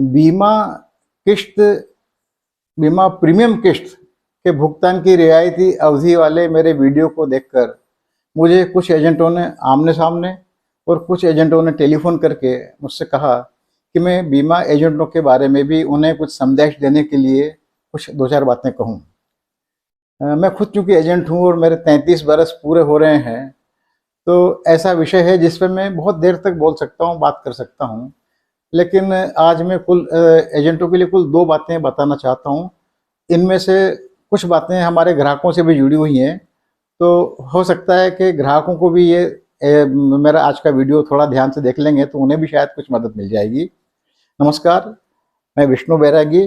बीमा किश्त बीमा प्रीमियम किश्त के भुगतान की रियायती अवधि वाले मेरे वीडियो को देखकर मुझे कुछ एजेंटों ने आमने सामने और कुछ एजेंटों ने टेलीफोन करके मुझसे कहा कि मैं बीमा एजेंटों के बारे में भी उन्हें कुछ संदेश देने के लिए कुछ दो चार बातें कहूँ। मैं खुद चूँकि एजेंट हूँ और मेरे 33 बरस पूरे हो रहे हैं, तो ऐसा विषय है जिस पे मैं बहुत देर तक बोल सकता हूँ, बात कर सकता हूँ। लेकिन आज मैं एजेंटों के लिए कुल 2 बातें बताना चाहता हूँ। इनमें से कुछ बातें हमारे ग्राहकों से भी जुड़ी हुई हैं, तो हो सकता है कि ग्राहकों को भी ये मेरा आज का वीडियो थोड़ा ध्यान से देख लेंगे तो उन्हें भी शायद कुछ मदद मिल जाएगी। नमस्कार, मैं विष्णु बैरागी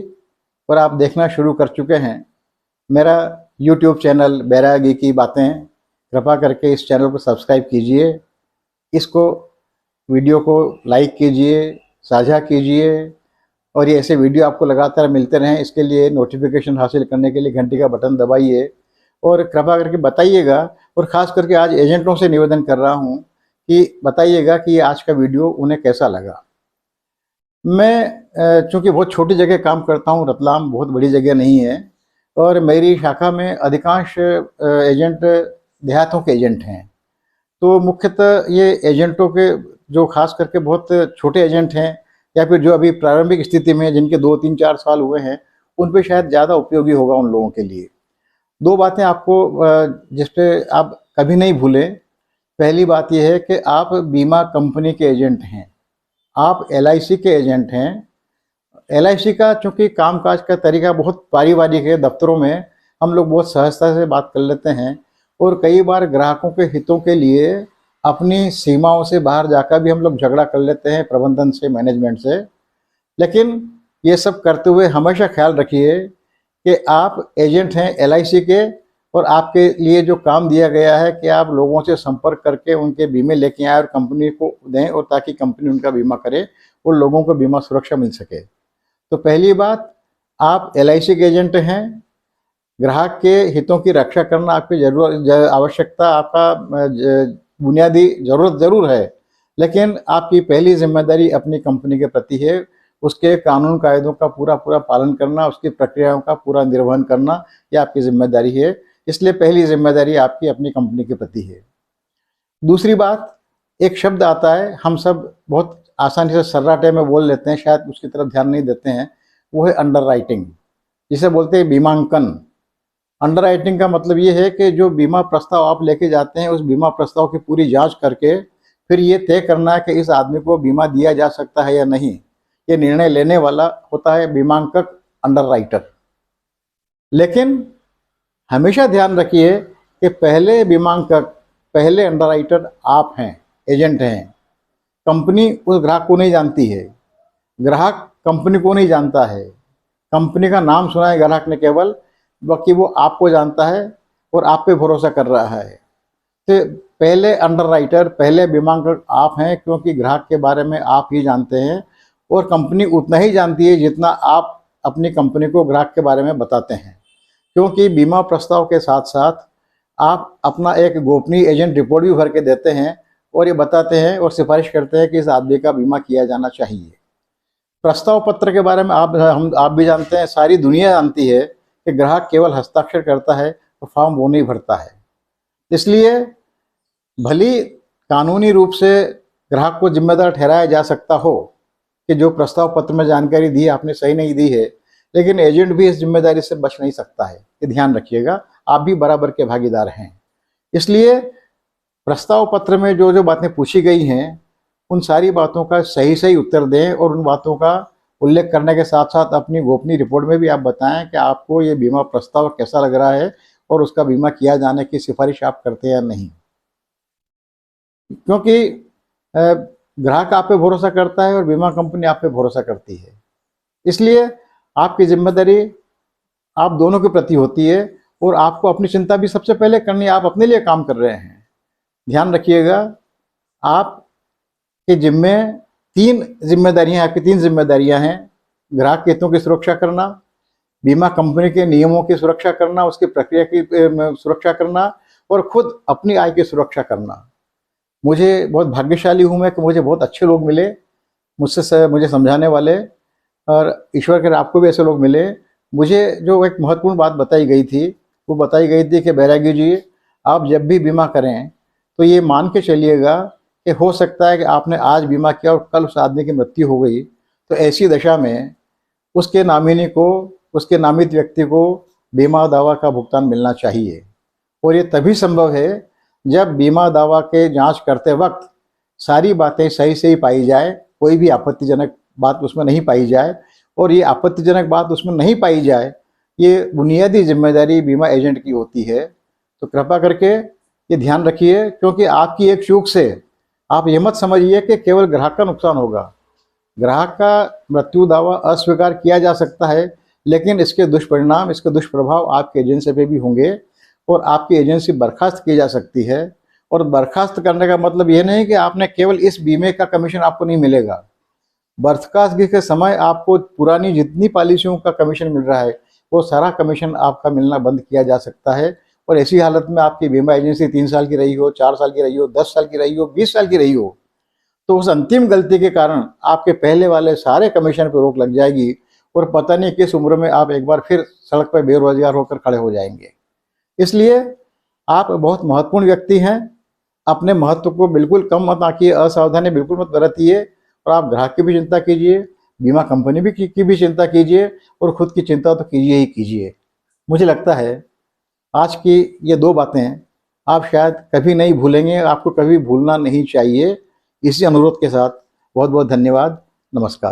और आप देखना शुरू कर चुके हैं मेरा यूट्यूब चैनल बैरागी की बातें। कृपा करके इस चैनल को सब्सक्राइब कीजिए, इसको वीडियो को लाइक कीजिए, साझा कीजिए और ये ऐसे वीडियो आपको लगातार मिलते रहें। इसके लिए नोटिफिकेशन हासिल करने के लिए घंटी का बटन दबाइए और कृपा करके बताइएगा, और ख़ास करके आज एजेंटों से निवेदन कर रहा हूँ कि बताइएगा कि आज का वीडियो उन्हें कैसा लगा। मैं चूँकि बहुत छोटी जगह काम करता हूँ, रतलाम बहुत बड़ी जगह नहीं है, और मेरी शाखा में अधिकांश एजेंट देहातों के एजेंट हैं। तो मुख्यतः ये एजेंटों के जो खास करके बहुत छोटे एजेंट हैं या फिर जो अभी प्रारंभिक स्थिति में जिनके 2, 3, 4 साल हुए हैं, उन पे शायद ज़्यादा उपयोगी होगा उन लोगों के लिए। 2 बातें आपको जिस पे आप कभी नहीं भूलें। पहली बात यह है कि आप बीमा कंपनी के एजेंट हैं, आप LIC के एजेंट हैं। LIC का चूँकि कामकाज का तरीका बहुत पारिवारिक है, दफ्तरों में हम लोग बहुत सहजता से बात कर लेते हैं और कई बार ग्राहकों के हितों के लिए अपनी सीमाओं से बाहर जाकर भी हम लोग झगड़ा कर लेते हैं प्रबंधन से, मैनेजमेंट से। लेकिन ये सब करते हुए हमेशा ख्याल रखिए कि आप एजेंट हैं LIC के, और आपके लिए जो काम दिया गया है कि आप लोगों से संपर्क करके उनके बीमे लेके आए और कंपनी को दें, और ताकि कंपनी उनका बीमा करे और लोगों को बीमा सुरक्षा मिल सके। तो पहली बात, आप LIC के एजेंट हैं। ग्राहक के हितों की रक्षा करना आपकी आवश्यकता, आपका बुनियादी ज़रूरत ज़रूर है, लेकिन आपकी पहली जिम्मेदारी अपनी कंपनी के प्रति है। उसके कानून कायदों का पूरा पालन करना, उसकी प्रक्रियाओं का पूरा निर्वहन करना, यह आपकी जिम्मेदारी है। इसलिए पहली जिम्मेदारी आपकी अपनी कंपनी के प्रति है। दूसरी बात, एक शब्द आता है, हम सब बहुत आसानी से सर्राटे में बोल लेते हैं, शायद उसकी तरफ ध्यान नहीं देते हैं, वो है अंडर राइटिंग, जिसे बोलते हैं बीमांकन। अंडर राइटिंग का मतलब ये है कि जो बीमा प्रस्ताव आप लेके जाते हैं, उस बीमा प्रस्ताव की पूरी जांच करके फिर ये तय करना है कि इस आदमी को बीमा दिया जा सकता है या नहीं। ये निर्णय लेने वाला होता है बीमांकक, अंडर राइटर। लेकिन हमेशा ध्यान रखिए कि पहले बीमांकक, पहले अंडर राइटर आप हैं, एजेंट हैं। कंपनी उस ग्राहक को नहीं जानती है, ग्राहक कंपनी को नहीं जानता है। कंपनी का नाम सुना है ग्राहक ने केवल, बाकी वो आपको जानता है और आप पे भरोसा कर रहा है। तो पहले अंडर राइटर, पहले बीमांकक आप हैं, क्योंकि ग्राहक के बारे में आप ही जानते हैं, और कंपनी उतना ही जानती है जितना आप अपनी कंपनी को ग्राहक के बारे में बताते हैं। क्योंकि बीमा प्रस्ताव के साथ साथ आप अपना एक गोपनीय एजेंट रिपोर्ट भी भर के देते हैं और ये बताते हैं और सिफारिश करते हैं कि इस आदमी का बीमा किया जाना चाहिए। प्रस्ताव पत्र के बारे में आप भी जानते हैं, सारी दुनिया जानती है कि ग्राहक केवल हस्ताक्षर करता है तो फॉर्म वो नहीं भरता है। इसलिए भली कानूनी रूप से ग्राहक को जिम्मेदार ठहराया जा सकता हो कि जो प्रस्ताव पत्र में जानकारी दी आपने सही नहीं दी है, लेकिन एजेंट भी इस जिम्मेदारी से बच नहीं सकता है। ये ध्यान रखिएगा, आप भी बराबर के भागीदार हैं। इसलिए प्रस्ताव पत्र में जो जो बातें पूछी गई हैं, उन सारी बातों का सही उत्तर दें, और उन बातों का उल्लेख करने के साथ साथ अपनी गोपनीय रिपोर्ट में भी आप बताएं कि आपको ये बीमा प्रस्ताव कैसा लग रहा है और उसका बीमा किया जाने की सिफारिश आप करते हैं या नहीं। क्योंकि ग्राहक आप पे भरोसा करता है और बीमा कंपनी आप पे भरोसा करती है। इसलिए आपकी जिम्मेदारी आप दोनों के प्रति होती है, और आपको अपनी चिंता भी सबसे पहले करनी है। आप अपने लिए काम कर रहे हैं। ध्यान रखिएगा, आपके जिम्मे 3 जिम्मेदारियां, आपकी 3 जिम्मेदारियां हैं। ग्राहक के हितों की सुरक्षा करना, बीमा कंपनी के नियमों की सुरक्षा करना, उसकी प्रक्रिया की सुरक्षा करना, और खुद अपनी आय की सुरक्षा करना। मुझे बहुत भाग्यशाली हूँ मैं कि मुझे बहुत अच्छे लोग मिले मुझे समझाने वाले, और ईश्वर करे आपको भी ऐसे लोग मिले। मुझे जो एक महत्वपूर्ण बात बताई गई थी, वो बताई गई थी कि बैरागी जी, आप जब भी बीमा करें तो ये मान के चलिएगा कि हो सकता है कि आपने आज बीमा किया और कल उस आदमी की मृत्यु हो गई, तो ऐसी दशा में उसके नामिनी को, उसके नामित व्यक्ति को बीमा दावा का भुगतान मिलना चाहिए। और ये तभी संभव है जब बीमा दावा के जांच करते वक्त सारी बातें सही सही पाई जाए, कोई भी आपत्तिजनक बात उसमें नहीं पाई जाए। और ये आपत्तिजनक बात उसमें नहीं पाई जाए, ये बुनियादी जिम्मेदारी बीमा एजेंट की होती है। तो कृपा करके ये ध्यान रखिए, क्योंकि आपकी एक चूक से आप ये मत समझिए कि केवल ग्राहक का नुकसान होगा। ग्राहक का मृत्यु दावा अस्वीकार किया जा सकता है, लेकिन इसके दुष्परिणाम, इसके दुष्प्रभाव आपके एजेंसी पे भी होंगे और आपकी एजेंसी बर्खास्त की जा सकती है। और बर्खास्त करने का मतलब ये नहीं कि आपने केवल इस बीमे का कमीशन आपको नहीं मिलेगा। बर्खास्तगी के समय आपको पुरानी जितनी पॉलिसियों का कमीशन मिल रहा है, वो सारा कमीशन आपका मिलना बंद किया जा सकता है। और ऐसी हालत में आपकी बीमा एजेंसी 3 साल की रही हो, 4 साल की रही हो, 10 साल की रही हो, 20 साल की रही हो, तो उस अंतिम गलती के कारण आपके पहले वाले सारे कमीशन पर रोक लग जाएगी और पता नहीं किस उम्र में आप एक बार फिर सड़क पर बेरोजगार होकर खड़े हो जाएंगे। इसलिए आप बहुत महत्वपूर्ण व्यक्ति हैं। अपने महत्व को बिल्कुल कम मत आंकिए, असावधानी बिल्कुल मत बरतिए। और आप ग्राहक की भी चिंता कीजिए, बीमा कंपनी भी की भी चिंता कीजिए, और खुद की चिंता तो कीजिए ही कीजिए। मुझे लगता है आज की ये 2 बातें आप शायद कभी नहीं भूलेंगे, आपको कभी भूलना नहीं चाहिए। इसी अनुरोध के साथ बहुत बहुत धन्यवाद। नमस्कार।